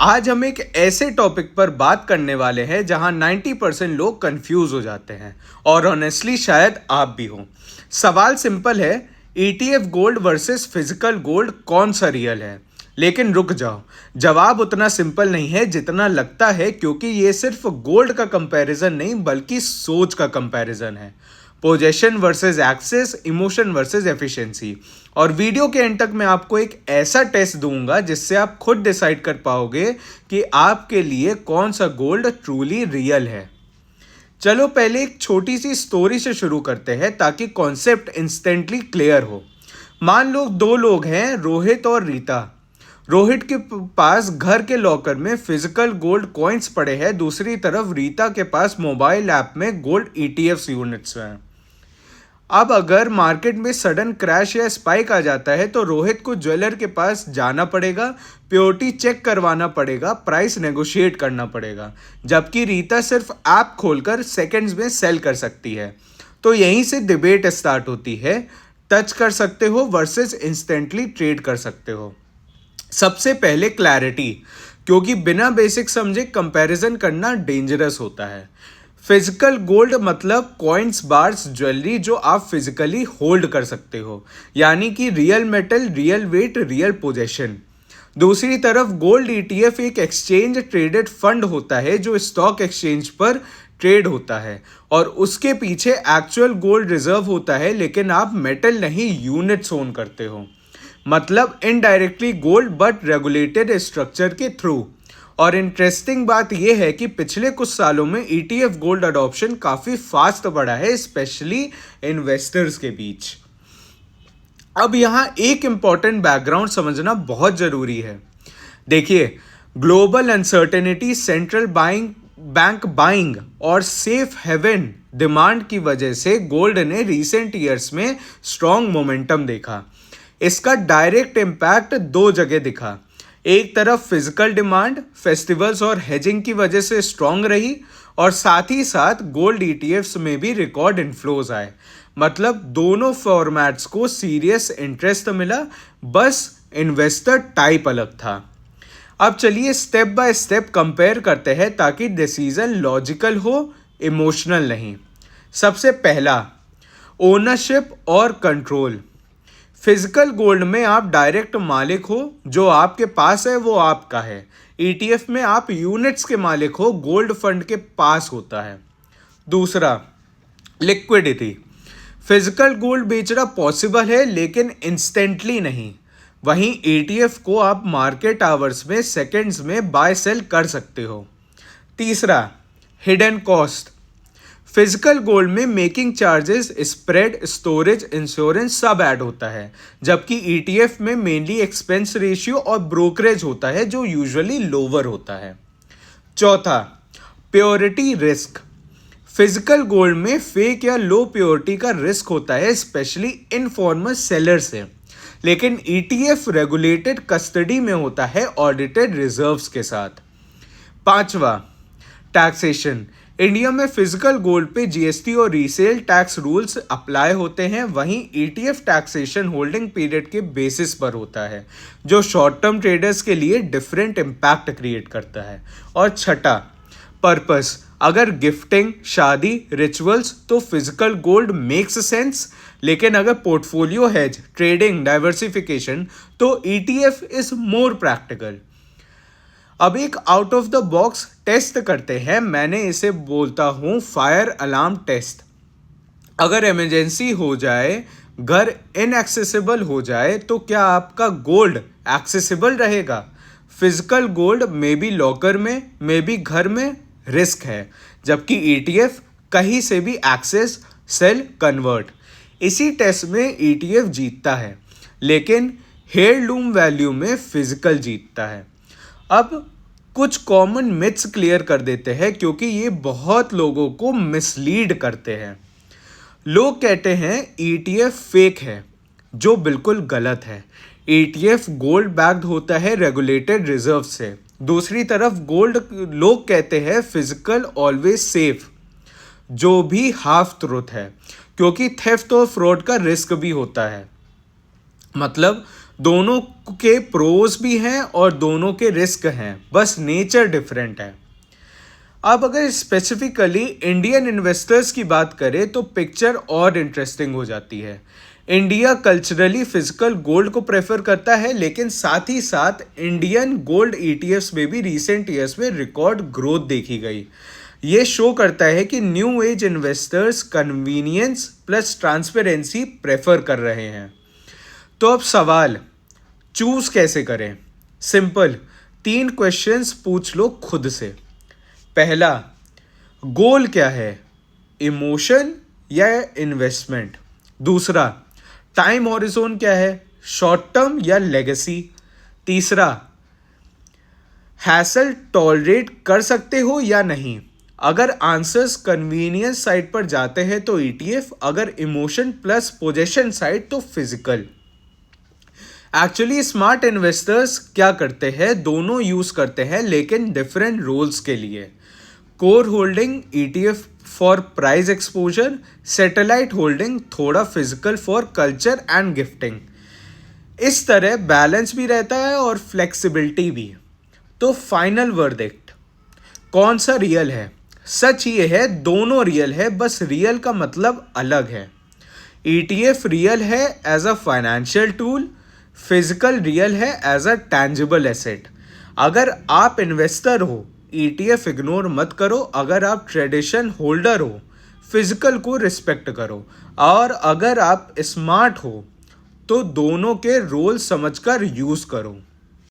आज हम एक ऐसे टॉपिक पर बात करने वाले हैं जहां 90% लोग कंफ्यूज हो जाते हैं और ऑनेस्टली शायद आप भी हो। सवाल सिंपल है, ETF gold versus physical gold कौन सा रियल है। लेकिन रुक जाओ, जवाब उतना सिंपल नहीं है जितना लगता है, क्योंकि ये सिर्फ गोल्ड का कंपैरिजन नहीं बल्कि सोच का कंपैरिजन है। Possession versus access, emotion versus efficiency. और वीडियो के एंड तक मैं आपको एक ऐसा टेस्ट दूंगा जिससे आप खुद डिसाइड कर पाओगे कि आपके लिए कौन सा गोल्ड ट्रूली रियल है। चलो पहले एक छोटी सी स्टोरी से शुरू करते हैं ताकि कॉन्सेप्ट इंस्टेंटली क्लियर हो। मान लो दो लोग हैं, रोहित और रीता। रोहित के पास घर के लॉकर में फिजिकल गोल्ड कॉइन्स पड़े हैं, दूसरी तरफ रीता के पास मोबाइल ऐप में गोल्ड ईटीएफ यूनिट्स हैं। अब अगर मार्केट में सडन क्रैश या स्पाइक आ जाता है तो रोहित को ज्वेलर के पास जाना पड़ेगा, प्योरिटी चेक करवाना पड़ेगा, प्राइस नेगोशिएट करना पड़ेगा, जबकि रीता सिर्फ ऐप खोलकर सेकंड्स में सेल कर सकती है। तो यहीं से डिबेट स्टार्ट होती है, टच कर सकते हो वर्सेस इंस्टेंटली ट्रेड कर सकते हो। सबसे पहले क्लैरिटी, क्योंकि बिना बेसिक समझे कंपैरिजन करना डेंजरस होता है। फिजिकल गोल्ड मतलब कॉइन्स, बार्स, ज्वेलरी जो आप फिजिकली होल्ड कर सकते हो, यानी कि real metal, real weight, real possession. दूसरी तरफ गोल्ड ईटीएफ एक एक्सचेंज ट्रेडेड फंड होता है जो स्टॉक एक्सचेंज पर ट्रेड होता है और उसके पीछे एक्चुअल गोल्ड रिजर्व होता है, लेकिन आप मेटल नहीं यूनिट्स ओन करते हो। मतलब indirectly gold but regulated structure के थ्रू। और इंटरेस्टिंग बात यह है कि पिछले कुछ सालों में ईटीएफ गोल्ड अडॉप्शन काफ़ी फास्ट बढ़ा है, स्पेशली इन्वेस्टर्स के बीच। अब यहाँ एक इम्पॉर्टेंट बैकग्राउंड समझना बहुत ज़रूरी है। देखिए, global uncertainty, central bank buying और सेफ हेवन डिमांड की वजह से गोल्ड ने रिसेंट ईयर्स में स्ट्रॉन्ग मोमेंटम देखा। इसका डायरेक्ट इम्पैक्ट दो जगह दिखा। एक तरफ फिजिकल डिमांड फेस्टिवल्स और हेजिंग की वजह से स्ट्रांग रही, और साथ ही साथ गोल्ड ईटीएफ्स में भी रिकॉर्ड इन्फ्लोज आए। मतलब दोनों फॉर्मेट्स को सीरियस इंटरेस्ट मिला, बस इन्वेस्टर टाइप अलग था। अब चलिए स्टेप बाय स्टेप कंपेयर करते हैं ताकि डिसीजन लॉजिकल हो, इमोशनल नहीं। सबसे पहला, ओनरशिप और कंट्रोल। फिजिकल गोल्ड में आप डायरेक्ट मालिक हो, जो आपके पास है वो आपका है। ईटीएफ में आप यूनिट्स के मालिक हो, गोल्ड फंड के पास होता है। दूसरा, लिक्विडिटी। फिजिकल गोल्ड बेचना पॉसिबल है लेकिन इंस्टेंटली नहीं। वहीं ईटीएफ को आप मार्केट आवर्स में सेकंड्स में बाय सेल कर सकते हो। तीसरा, हिडन कॉस्ट। फिजिकल गोल्ड में making charges, spread, storage, insurance सब ऐड होता है, जबकि ईटीएफ में मेनली एक्सपेंस रेशियो और ब्रोकरेज होता है जो यूजुअली लोअर होता है। चौथा, प्योरिटी रिस्क। फिजिकल गोल्ड में फेक या लो प्योरिटी का रिस्क होता है, स्पेशली इनफॉर्मल सेलर से, लेकिन ईटीएफ रेगुलेटेड कस्टडी में होता है, ऑडिटेड रिजर्व्स के साथ। पांचवा, टैक्सेशन। इंडिया में फिजिकल गोल्ड पे जीएसटी और रीसेल टैक्स रूल्स अप्लाई होते हैं, वहीं ईटीएफ टैक्सेशन होल्डिंग पीरियड के बेसिस पर होता है, जो शॉर्ट टर्म ट्रेडर्स के लिए डिफरेंट इम्पैक्ट क्रिएट करता है। और छठा, पर्पस। अगर गिफ्टिंग, शादी, रिचुअल्स तो फिजिकल गोल्ड मेक्स सेंस, लेकिन अगर पोर्टफोलियो हेज, ट्रेडिंग, डाइवर्सिफिकेशन तो ईटीएफ इज मोर प्रैक्टिकल। अब एक out of the box test करते हैं, मैंने इसे बोलता हूँ फायर अलार्म टेस्ट। अगर इमरजेंसी हो जाए, घर इनएक्सेसिबल हो जाए, तो क्या आपका गोल्ड एक्सेसिबल रहेगा? Physical gold maybe locker में, मे बी घर में, रिस्क है, जबकि ईटीएफ कहीं से भी एक्सेस, सेल, कन्वर्ट। इसी टेस्ट में ईटीएफ जीतता है, लेकिन हेयरलूम वैल्यू में फिजिकल जीतता है। अब कुछ कॉमन मिथ्स क्लियर कर देते हैं, क्योंकि ये बहुत लोगों को मिसलीड करते हैं। लोग कहते हैं ईटीएफ फेक है, जो बिल्कुल गलत है। ईटीएफ गोल्ड बैक्ड होता है रेगुलेटेड रिजर्व से। दूसरी तरफ लोग कहते हैं फिजिकल ऑलवेज सेफ, जो भी हाफ ट्रुथ है, क्योंकि थेफ्ट और फ्रॉड का रिस्क भी होता है। मतलब दोनों के प्रोज भी हैं और दोनों के रिस्क हैं, बस नेचर डिफरेंट है। अब अगर स्पेसिफिकली इंडियन इन्वेस्टर्स की बात करें तो पिक्चर और इंटरेस्टिंग हो जाती है। इंडिया कल्चरली फिजिकल गोल्ड को प्रेफर करता है, लेकिन साथ ही साथ इंडियन गोल्ड ईटीएफ्स में भी रिसेंट ईयर्स में रिकॉर्ड ग्रोथ देखी गई। ये शो करता है कि new age investors convenience plus transparency prefer कर रहे हैं। तो अब सवाल, चूज कैसे करें? सिंपल, 3 क्वेश्चंस पूछ लो खुद से। पहला, गोल क्या है, इमोशन या इन्वेस्टमेंट? दूसरा, टाइम हॉरिजोन क्या है, शॉर्ट टर्म या लेगेसी? तीसरा, हैसल टॉलरेट कर सकते हो या नहीं? अगर आंसर्स कन्वीनियंस साइड पर जाते हैं तो ईटीएफ, अगर इमोशन प्लस पोजेशन साइड तो फिजिकल। एक्चुअली स्मार्ट इन्वेस्टर्स क्या करते हैं, दोनों यूज करते हैं लेकिन डिफरेंट रोल्स के लिए। Core holding ETF for price exposure, satellite holding थोड़ा physical for culture and gifting. इस तरह बैलेंस भी रहता है और फ्लेक्सिबिलिटी भी। तो फाइनल वर्डिक्ट, कौन सा रियल है? सच ये है, दोनों रियल है, बस रियल का मतलब अलग है। ईटीएफ रियल है as a financial tool, physical real है एज अ टैंजिबल एसेट। अगर आप इन्वेस्टर हो, ईटीएफ इग्नोर मत करो। अगर आप ट्रेडिशन होल्डर हो, फिजिकल को रिस्पेक्ट करो। और अगर आप स्मार्ट हो तो दोनों के रोल समझकर यूज करो।